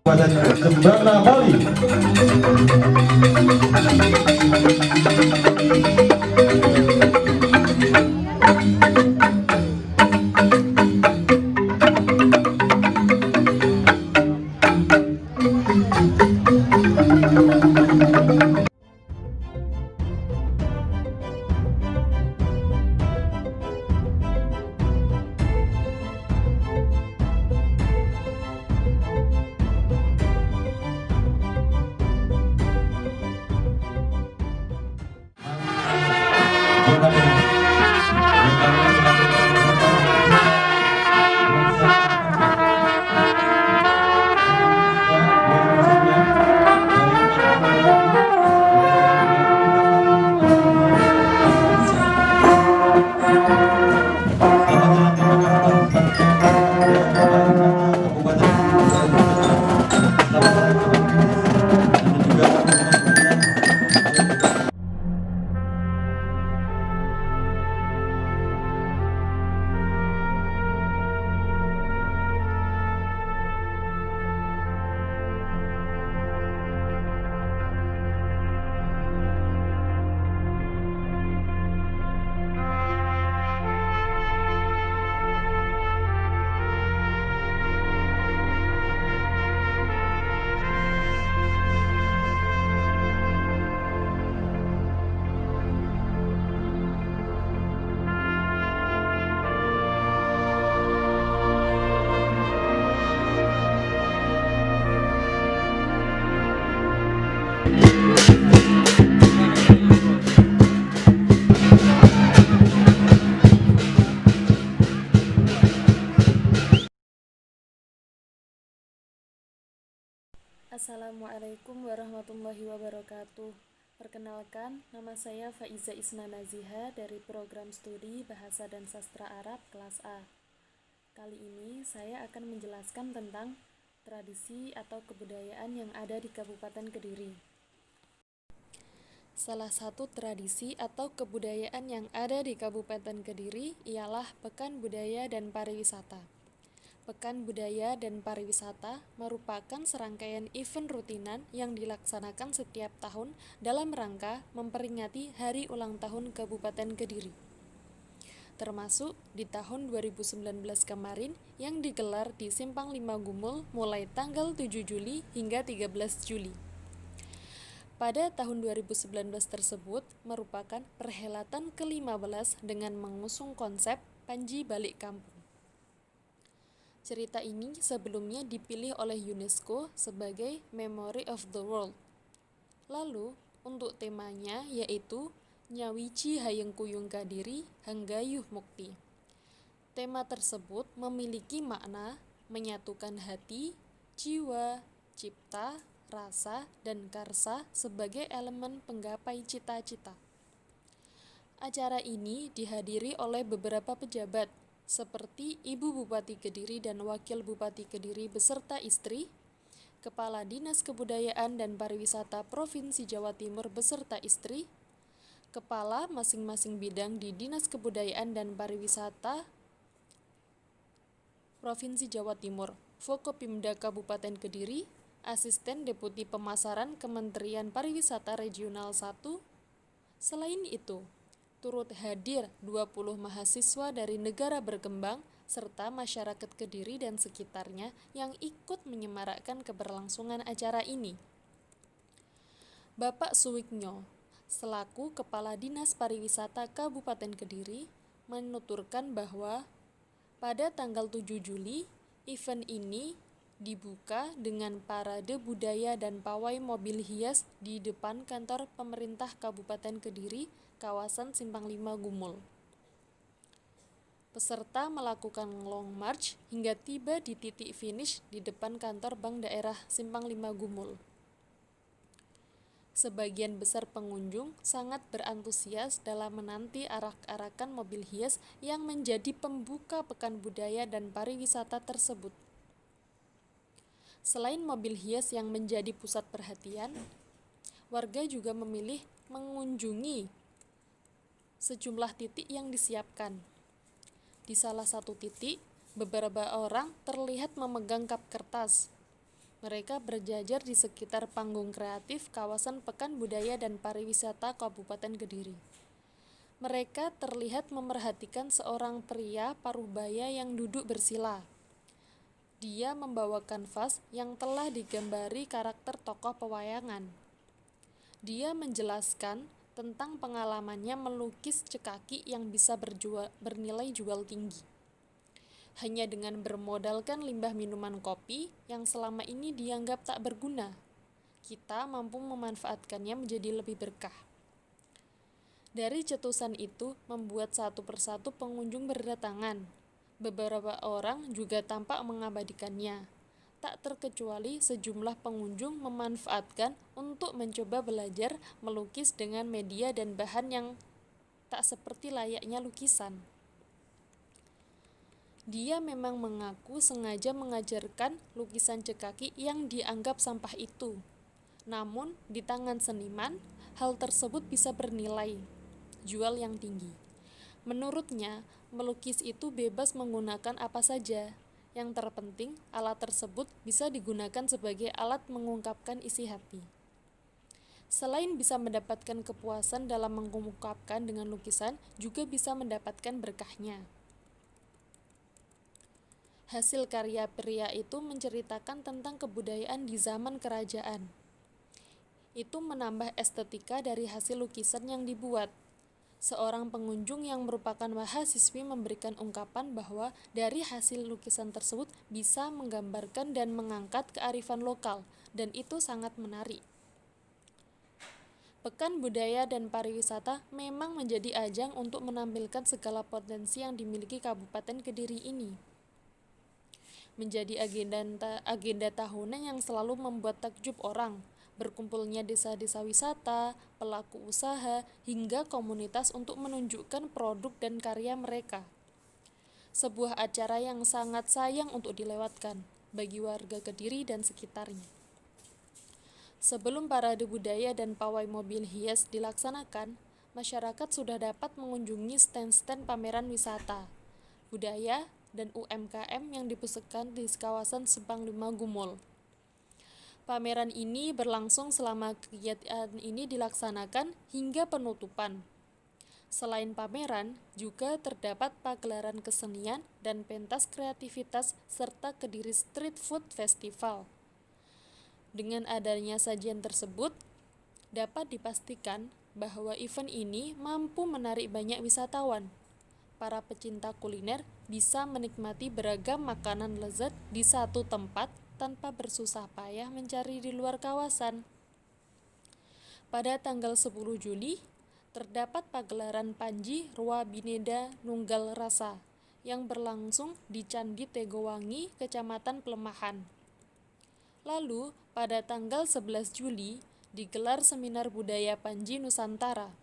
Kabupaten Jembrana, Bali. Assalamualaikum warahmatullahi wabarakatuh. Perkenalkan, nama saya Faiza Isna Naziha dari program studi Bahasa dan Sastra Arab kelas A. Kali ini saya akan menjelaskan tentang tradisi atau kebudayaan yang ada di Kabupaten Kediri. Salah satu tradisi atau kebudayaan yang ada di Kabupaten Kediri ialah Pekan Budaya dan Pariwisata. Pekan Budaya dan Pariwisata merupakan serangkaian event rutinan yang dilaksanakan setiap tahun dalam rangka memperingati Hari Ulang Tahun Kabupaten Kediri. Termasuk di tahun 2019 kemarin yang digelar di Simpang 5 Gumul mulai tanggal 7 Juli hingga 13 Juli. Pada tahun 2019 tersebut merupakan perhelatan ke-15 dengan mengusung konsep Panji Balik Kampung. Cerita ini sebelumnya dipilih oleh UNESCO sebagai Memory of the World. Lalu, untuk temanya yaitu Nyawiji Hayeng Kuyung Kadiri Hanggayuh Mukti. Tema tersebut memiliki makna menyatukan hati, jiwa, cipta, rasa, dan karsa sebagai elemen penggapai cita-cita. Acara ini dihadiri oleh beberapa pejabat seperti Ibu Bupati Kediri dan Wakil Bupati Kediri beserta istri, Kepala Dinas Kebudayaan dan Pariwisata Provinsi Jawa Timur beserta istri, Kepala masing-masing bidang di Dinas Kebudayaan dan Pariwisata Provinsi Jawa Timur, Forkopimda Kabupaten Kediri, Asisten Deputi Pemasaran Kementerian Pariwisata Regional 1. Selain itu, turut hadir 20 mahasiswa dari negara berkembang serta masyarakat Kediri dan sekitarnya yang ikut menyemarakkan keberlangsungan acara ini. Bapak Suwiknyo, selaku Kepala Dinas Pariwisata Kabupaten Kediri, menuturkan bahwa pada tanggal 7 Juli, event ini dibuka dengan parade budaya dan pawai mobil hias di depan kantor pemerintah Kabupaten Kediri, kawasan Simpang 5 Gumul. Peserta melakukan long march hingga tiba di titik finish di depan kantor Bank Daerah Simpang 5 Gumul. Sebagian besar pengunjung sangat berantusias dalam menanti arak-arakan mobil hias yang menjadi pembuka Pekan Budaya dan Pariwisata tersebut. Selain mobil hias yang menjadi pusat perhatian, warga juga memilih mengunjungi sejumlah titik yang disiapkan. Di salah satu titik, beberapa orang terlihat memegang kap kertas. Mereka berjajar di sekitar panggung kreatif kawasan Pekan Budaya dan Pariwisata Kabupaten Kediri. Mereka terlihat memerhatikan seorang pria parubaya yang duduk bersila. Dia membawa kanvas yang telah digambari karakter tokoh pewayangan. Dia menjelaskan tentang pengalamannya melukis cekaki yang bisa bernilai jual tinggi. Hanya dengan bermodalkan limbah minuman kopi yang selama ini dianggap tak berguna, kita mampu memanfaatkannya menjadi lebih berkah. Dari cetusan itu membuat satu persatu pengunjung berdatangan. Beberapa orang juga tampak mengabadikannya. Tak terkecuali sejumlah pengunjung memanfaatkan untuk mencoba belajar melukis dengan media dan bahan yang tak seperti layaknya lukisan. Dia memang mengaku sengaja mengajarkan lukisan cekaki yang dianggap sampah itu. Namun, di tangan seniman, hal tersebut bisa bernilai jual yang tinggi. Menurutnya, melukis itu bebas menggunakan apa saja. Yang terpenting, alat tersebut bisa digunakan sebagai alat mengungkapkan isi hati. Selain bisa mendapatkan kepuasan dalam mengungkapkan dengan lukisan, juga bisa mendapatkan berkahnya. Hasil karya pria itu menceritakan tentang kebudayaan di zaman kerajaan. Itu menambah estetika dari hasil lukisan yang dibuat. Seorang pengunjung yang merupakan mahasiswi memberikan ungkapan bahwa dari hasil lukisan tersebut bisa menggambarkan dan mengangkat kearifan lokal, dan itu sangat menarik. Pekan Budaya dan Pariwisata memang menjadi ajang untuk menampilkan segala potensi yang dimiliki Kabupaten Kediri ini. Menjadi agenda tahunan yang selalu membuat takjub orang, berkumpulnya desa-desa wisata, pelaku usaha, hingga komunitas untuk menunjukkan produk dan karya mereka. Sebuah acara yang sangat sayang untuk dilewatkan bagi warga Kediri dan sekitarnya. Sebelum parade budaya dan pawai mobil hias dilaksanakan, masyarakat sudah dapat mengunjungi stand-stand pameran wisata, budaya, dan UMKM yang dipusatkan di kawasan Simpang 5 Gumul. Pameran ini berlangsung selama kegiatan ini dilaksanakan hingga penutupan. Selain pameran, juga terdapat pagelaran kesenian dan pentas kreativitas serta Kediri Street Food Festival. Dengan adanya sajian tersebut, dapat dipastikan bahwa event ini mampu menarik banyak wisatawan. Para pecinta kuliner bisa menikmati beragam makanan lezat di satu tempat tanpa bersusah payah mencari di luar kawasan. Pada tanggal 10 Juli, terdapat pagelaran Panji Rua Bineda Nunggal Rasa yang berlangsung di Candi Tegowangi, Kecamatan Pelemahan. Lalu, pada tanggal 11 Juli, digelar Seminar Budaya Panji Nusantara.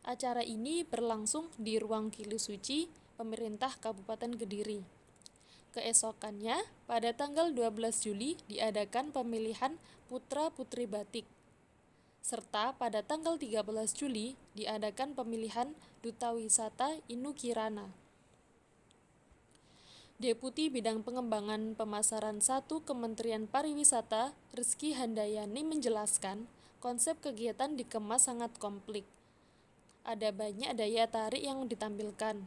Acara ini berlangsung di Ruang Kili Suci, Pemerintah Kabupaten Kediri. Keesokannya, pada tanggal 12 Juli diadakan pemilihan Putra-Putri Batik. Serta pada tanggal 13 Juli diadakan pemilihan Duta Wisata Inu Kirana. Deputi Bidang Pengembangan Pemasaran 1 Kementerian Pariwisata, Rizky Handayani menjelaskan, konsep kegiatan dikemas sangat komplit. Ada banyak daya tarik yang ditampilkan.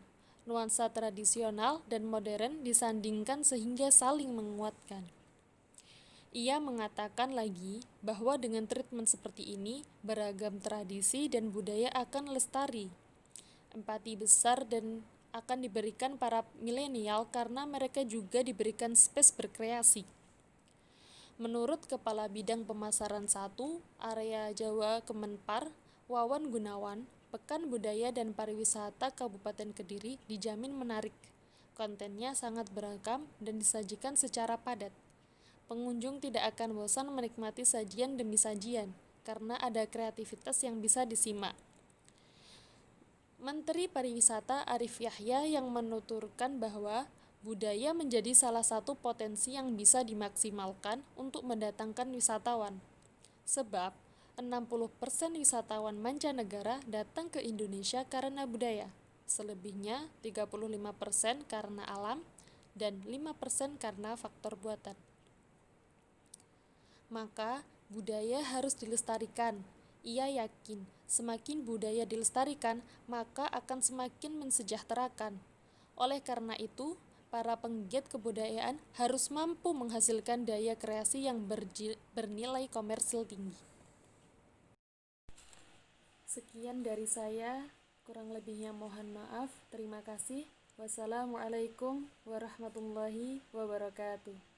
Nuansa tradisional dan modern disandingkan sehingga saling menguatkan. Ia mengatakan lagi bahwa dengan treatment seperti ini, beragam tradisi dan budaya akan lestari. Empati besar dan akan diberikan para milenial karena mereka juga diberikan space berkreasi. Menurut Kepala Bidang Pemasaran 1 Area Jawa Kemenpar, Wawan Gunawan, Pekan Budaya dan Pariwisata Kabupaten Kediri dijamin menarik. Kontennya sangat beragam dan disajikan secara padat. Pengunjung tidak akan bosan menikmati sajian demi sajian, karena ada kreativitas yang bisa disimak. Menteri Pariwisata Arif Yahya yang menuturkan bahwa budaya menjadi salah satu potensi yang bisa dimaksimalkan untuk mendatangkan wisatawan. Sebab, 60% wisatawan mancanegara datang ke Indonesia karena budaya, selebihnya 35% karena alam, dan 5% karena faktor buatan. Maka, budaya harus dilestarikan. Ia yakin, semakin budaya dilestarikan, maka akan semakin mensejahterakan. Oleh karena itu, para penggiat kebudayaan harus mampu menghasilkan daya kreasi yang bernilai komersil tinggi. Sekian dari saya, kurang lebihnya mohon maaf. Terima kasih. Wassalamualaikum warahmatullahi wabarakatuh.